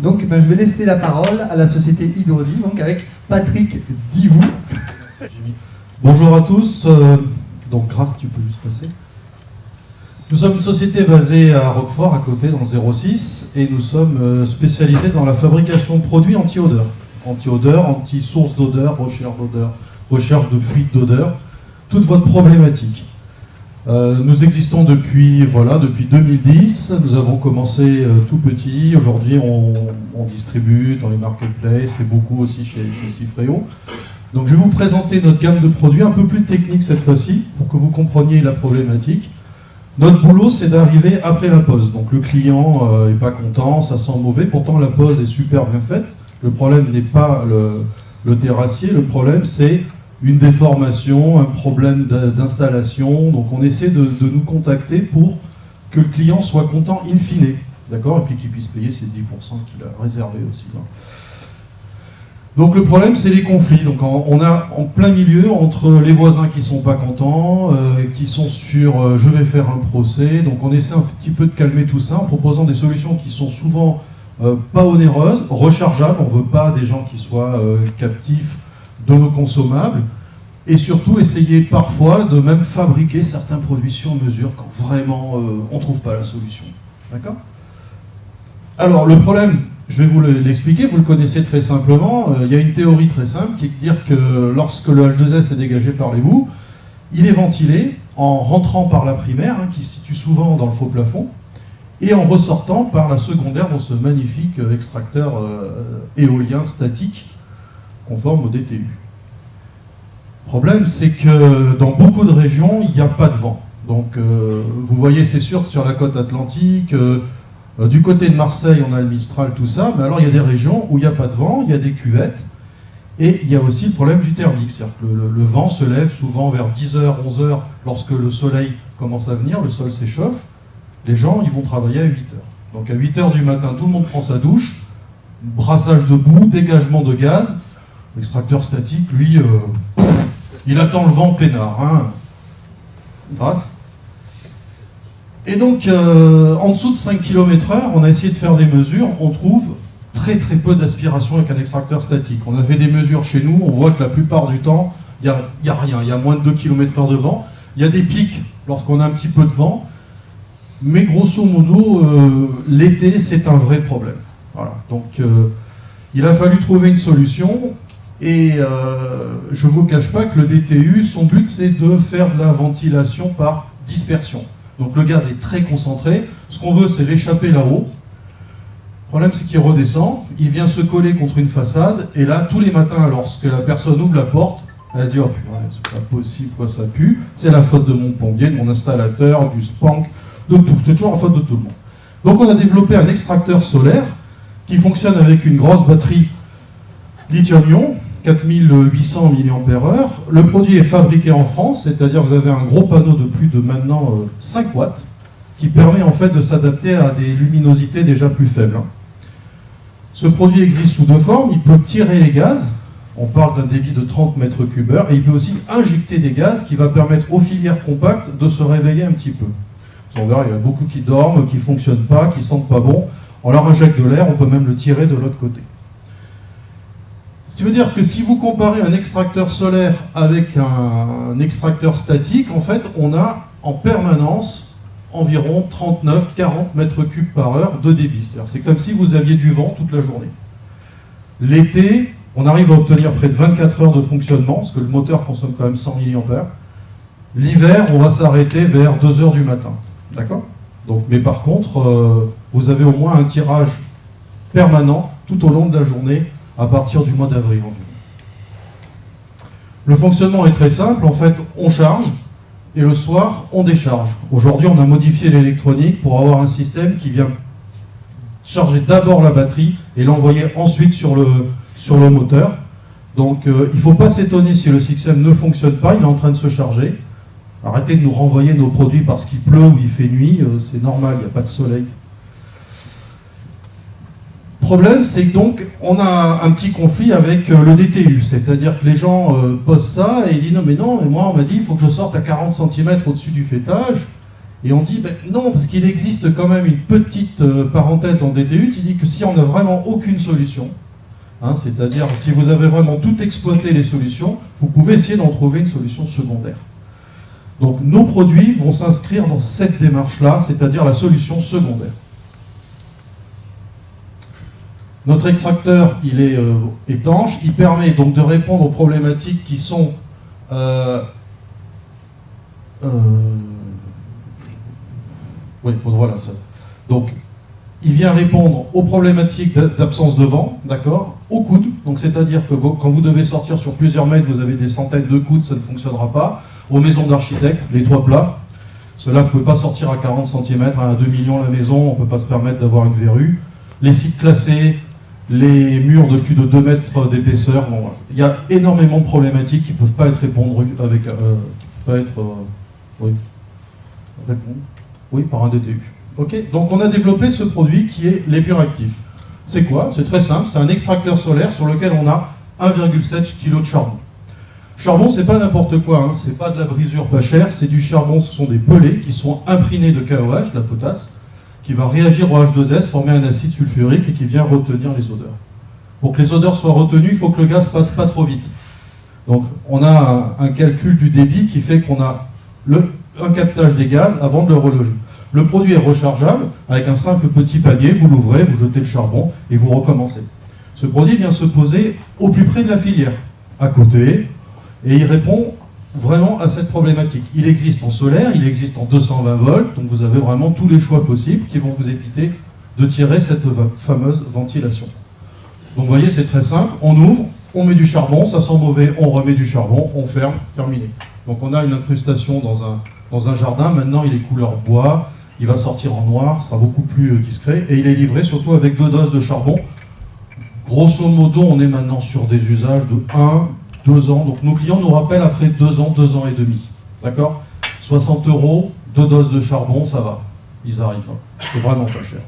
Donc je vais laisser la parole à la société Hydrodi, donc avec Patrick Divou. Bonjour à tous, donc Grâce, tu peux juste passer. Nous sommes une société basée à Roquefort, à côté, dans le 06, et nous sommes spécialisés dans la fabrication de produits anti-odeur. Anti-odeur, anti-source d'odeur, recherche de fuite d'odeur, toute votre problématique. Nous existons depuis 2010, nous avons commencé tout petit, aujourd'hui on distribue dans les marketplaces et beaucoup aussi chez Cifreo. Donc je vais vous présenter notre gamme de produits un peu plus technique cette fois-ci, pour que vous compreniez la problématique. Notre boulot, c'est d'arriver après la pose. Donc le client n'est pas content, ça sent mauvais, pourtant la pose est super bien faite. Le problème n'est pas le terrassier, le problème c'est une déformation, un problème d'installation. Donc on essaie de nous contacter pour que le client soit content in fine, d'accord, et puis qu'il puisse payer ces 10% qu'il a réservé aussi. Donc le problème, c'est les conflits. Donc on a en plein milieu entre les voisins qui sont pas contents, qui sont sur je vais faire un procès. Donc on essaie un petit peu de calmer tout ça en proposant des solutions qui sont souvent pas onéreuses, rechargeables. On veut pas des gens qui soient captifs de nos consommables, et surtout essayer parfois de même fabriquer certains produits sur mesure quand vraiment on trouve pas la solution. D'accord ? Alors le problème, je vais vous l'expliquer, vous le connaissez très simplement. Il y a une théorie très simple qui est de dire que lorsque le H2S est dégagé par l'égout, il est ventilé en rentrant par la primaire, qui se situe souvent dans le faux plafond, et en ressortant par la secondaire dans ce magnifique extracteur éolien statique conforme au DTU. Le problème, c'est que dans beaucoup de régions, il n'y a pas de vent. Donc vous voyez, c'est sûr, sur la côte atlantique, du côté de Marseille, on a le Mistral, tout ça, mais alors il y a des régions où il n'y a pas de vent, il y a des cuvettes, et il y a aussi le problème du thermique, c'est-à-dire que le vent se lève souvent vers 10h, 11h, lorsque le soleil commence à venir, le sol s'échauffe, les gens ils vont travailler à 8h. Donc à 8h du matin, tout le monde prend sa douche, brassage de boue, dégagement de gaz, l'extracteur statique, lui, il attend le vent peinard, grâce. Et donc, en dessous de 5 km/h, on a essayé de faire des mesures, on trouve très très peu d'aspiration avec un extracteur statique. On a fait des mesures chez nous, on voit que la plupart du temps, il n'y a rien, il y a moins de 2 km/h de vent. Il y a des pics lorsqu'on a un petit peu de vent, mais grosso modo, l'été, c'est un vrai problème. Voilà. Donc, il a fallu trouver une solution, et je ne vous cache pas que le DTU, son but, c'est de faire de la ventilation par dispersion. Donc le gaz est très concentré, ce qu'on veut c'est l'échapper là-haut. Le problème c'est qu'il redescend, il vient se coller contre une façade, et là tous les matins lorsque la personne ouvre la porte, elle se dit oh putain, c'est pas possible, quoi ça pue, c'est la faute de mon plombier, de mon installateur, du spank, de tout, c'est toujours la faute de tout le monde. Donc on a développé un extracteur solaire qui fonctionne avec une grosse batterie lithium-ion, 4800 mAh. Le produit est fabriqué en France, c'est-à-dire que vous avez un gros panneau de plus de maintenant 5 watts qui permet en fait de s'adapter à des luminosités déjà plus faibles. Ce produit existe sous deux formes, il peut tirer les gaz, on parle d'un débit de 30 mètres cubes heure, et il peut aussi injecter des gaz qui va permettre aux filières compactes de se réveiller un petit peu. On verra, il y a beaucoup qui dorment, qui ne fonctionnent pas, qui ne sentent pas bon. On leur injecte de l'air, on peut même le tirer de l'autre côté. Ce qui veut dire que si vous comparez un extracteur solaire avec un extracteur statique, en fait, on a en permanence environ 39-40 mètres cubes par heure de débit. C'est comme si vous aviez du vent toute la journée. L'été, on arrive à obtenir près de 24 heures de fonctionnement, parce que le moteur consomme quand même 100 mAh. L'hiver, on va s'arrêter vers 2 heures du matin. D'accord ? Donc, mais par contre, vous avez au moins un tirage permanent tout au long de la journée, à partir du mois d'avril environ. Le fonctionnement est très simple, en fait, on charge, et le soir, on décharge. Aujourd'hui, on a modifié l'électronique pour avoir un système qui vient charger d'abord la batterie et l'envoyer ensuite sur le moteur. Donc, il ne faut pas s'étonner si le système ne fonctionne pas, il est en train de se charger. Arrêtez de nous renvoyer nos produits parce qu'il pleut ou il fait nuit, c'est normal, il n'y a pas de soleil. Le problème, c'est que donc, on a un petit conflit avec le DTU, c'est-à-dire que les gens posent ça et ils disent non, mais moi on m'a dit il faut que je sorte à 40 cm au-dessus du fêtage, Et on dit, ben non, parce qu'il existe quand même une petite parenthèse en DTU qui dit que si on n'a vraiment aucune solution, hein, c'est-à-dire si vous avez vraiment tout exploité les solutions, vous pouvez essayer d'en trouver une solution secondaire. Donc nos produits vont s'inscrire dans cette démarche-là, c'est-à-dire la solution secondaire. Notre extracteur, il est étanche, il permet donc de répondre aux problématiques qui sont oui, voilà ça. Donc, il vient répondre aux problématiques d'absence de vent, d'accord, aux coudes. Donc, c'est-à-dire que quand vous devez sortir sur plusieurs mètres, vous avez des centaines de coudes, ça ne fonctionnera pas. Aux maisons d'architectes, les toits plats, ceux-là, vous ne pouvez pas sortir à 40 cm, à 2 millions la maison, on ne peut pas se permettre d'avoir une verrue. Les sites classés, les murs de plus de 2 mètres d'épaisseur, bon, il y a énormément de problématiques qui ne peuvent pas être répondues avec, oui, par un DTU. Okay, donc on a développé ce produit qui est l'Epuractif. C'est quoi? C'est très simple, c'est un extracteur solaire sur lequel on a 1,7 kg de charbon. Charbon, c'est pas n'importe quoi, hein. C'est pas de la brisure pas chère, c'est du charbon, ce sont des pellets qui sont imprégnés de KOH, de la potasse, qui va réagir au H2S, former un acide sulfurique et qui vient retenir les odeurs. Pour que les odeurs soient retenues, il faut que le gaz passe pas trop vite. Donc on a un calcul du débit qui fait qu'on a un captage des gaz avant de le reloger. Le produit est rechargeable avec un simple petit panier, vous l'ouvrez, vous jetez le charbon et vous recommencez. Ce produit vient se poser au plus près de la filière, à côté, et il répond vraiment à cette problématique. Il existe en solaire, il existe en 220 volts, donc vous avez vraiment tous les choix possibles qui vont vous éviter de tirer cette fameuse ventilation. Donc vous voyez, c'est très simple, on ouvre, on met du charbon, ça sent mauvais, on remet du charbon, on ferme, terminé. Donc on a une incrustation dans un jardin, maintenant il est couleur bois, il va sortir en noir, sera beaucoup plus discret, et il est livré surtout avec 2 doses de charbon. Grosso modo, on est maintenant sur des usages de 1, 2 ans, donc nos clients nous rappellent après 2 ans, 2 ans et demi. D'accord? 60 €, 2 doses de charbon, ça va. Ils arrivent, hein. C'est vraiment pas cher.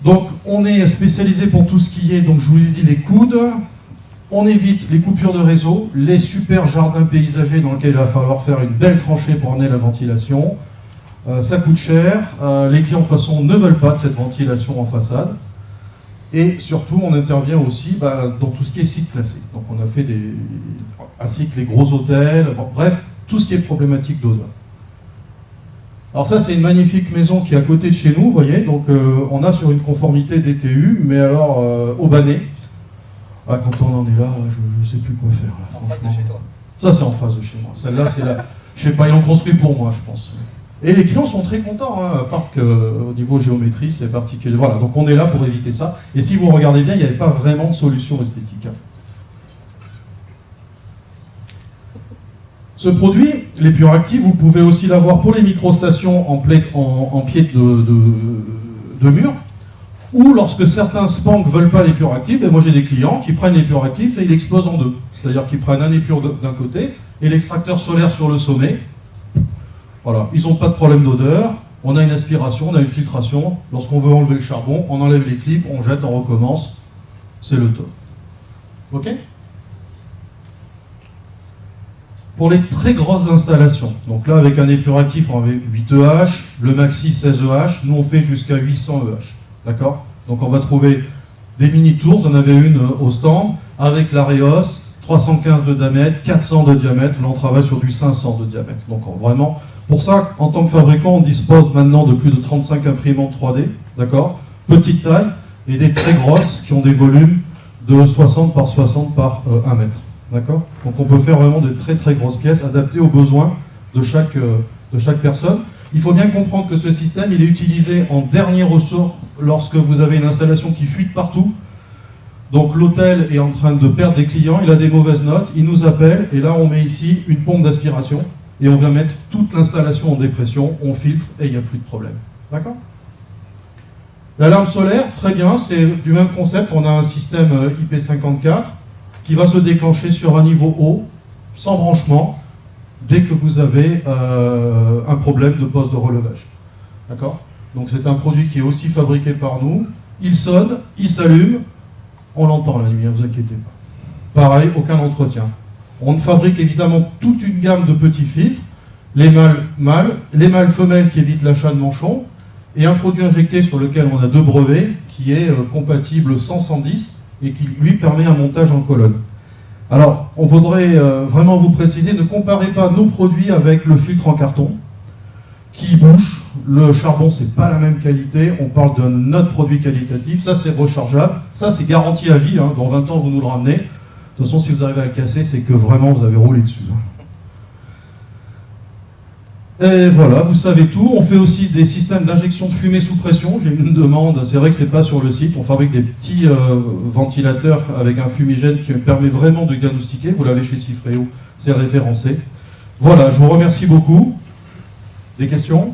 Donc on est spécialisé pour tout ce qui est, donc je vous l'ai dit, les coudes. On évite les coupures de réseau, les super jardins paysagers dans lesquels il va falloir faire une belle tranchée pour amener la ventilation. Ça coûte cher, les clients de toute façon ne veulent pas de cette ventilation en façade. Et surtout, on intervient aussi dans tout ce qui est site classé. Donc on a fait ainsi que les gros hôtels, bref, tout ce qui est problématique d'odeur. Alors ça, c'est une magnifique maison qui est à côté de chez nous, vous voyez. Donc on a sur une conformité DTU, mais alors au Banais. Ah, quand on en est là, je ne sais plus quoi faire. Là, en face de chez toi. Ça, c'est en face de chez moi. Celle-là, c'est là. Je sais pas, ils l'ont construit pour moi, je pense. Et les clients sont très contents, hein, à part qu'au niveau géométrie, c'est particulier. Voilà, donc on est là pour éviter ça. Et si vous regardez bien, il n'y avait pas vraiment de solution esthétique. Hein. Ce produit, l'Epuractif, vous pouvez aussi l'avoir pour les microstations en pied de mur, ou lorsque certains spanks ne veulent pas l'Epuractif, ben moi j'ai des clients qui prennent l'Epuractif et ils l'explosent en deux. C'est-à-dire qu'ils prennent un épure d'un côté et l'extracteur solaire sur le sommet. Voilà, ils n'ont pas de problème d'odeur, on a une aspiration, on a une filtration. Lorsqu'on veut enlever le charbon, on enlève les clips, on jette, on recommence. C'est le top. Ok ? Pour les très grosses installations, donc là avec un Epuractif on avait 8 EH, le maxi 16 EH, nous on fait jusqu'à 800 EH. D'accord ? Donc on va trouver des mini-tours, on avait une au stand, avec l'Areos, 315 de diamètre, 400 de diamètre, là on travaille sur du 500 de diamètre. Donc vraiment, pour ça, en tant que fabricant, on dispose maintenant de plus de 35 imprimantes 3D, d'accord ? Petite taille, et des très grosses qui ont des volumes de 60 par 60 par 1 mètre. D'accord ? Donc on peut faire vraiment de très très grosses pièces adaptées aux besoins de chaque personne. Il faut bien comprendre que ce système, il est utilisé en dernier ressort lorsque vous avez une installation qui fuite partout. Donc l'hôtel est en train de perdre des clients, il a des mauvaises notes, il nous appelle, et là on met ici une pompe d'aspiration, et on vient mettre toute l'installation en dépression, on filtre, et il n'y a plus de problème. D'accord ? L'alarme solaire, très bien, c'est du même concept, on a un système IP54 qui va se déclencher sur un niveau haut, sans branchement, dès que vous avez un problème de poste de relevage. D'accord ? Donc c'est un produit qui est aussi fabriqué par nous, il sonne, il s'allume, on l'entend la lumière, ne vous inquiétez pas. Pareil, aucun entretien. On fabrique évidemment toute une gamme de petits filtres, les mâles femelles qui évitent l'achat de manchons, et un produit injecté sur lequel on a 2 brevets, qui est compatible 100-110 et qui lui permet un montage en colonne. Alors, on voudrait vraiment vous préciser, ne comparez pas nos produits avec le filtre en carton, qui bouche. Le charbon, c'est pas la même qualité, on parle de notre produit qualitatif, ça c'est rechargeable, ça c'est garanti à vie, hein. Dans 20 ans vous nous le ramenez. De toute façon, si vous arrivez à le casser, c'est que vraiment vous avez roulé dessus. Et voilà, vous savez tout. On fait aussi des systèmes d'injection de fumée sous pression. J'ai une demande, c'est vrai que c'est pas sur le site. On fabrique des petits ventilateurs avec un fumigène qui permet vraiment de diagnostiquer. Vous l'avez chez Cifreo, c'est référencé. Voilà, je vous remercie beaucoup. Des questions ?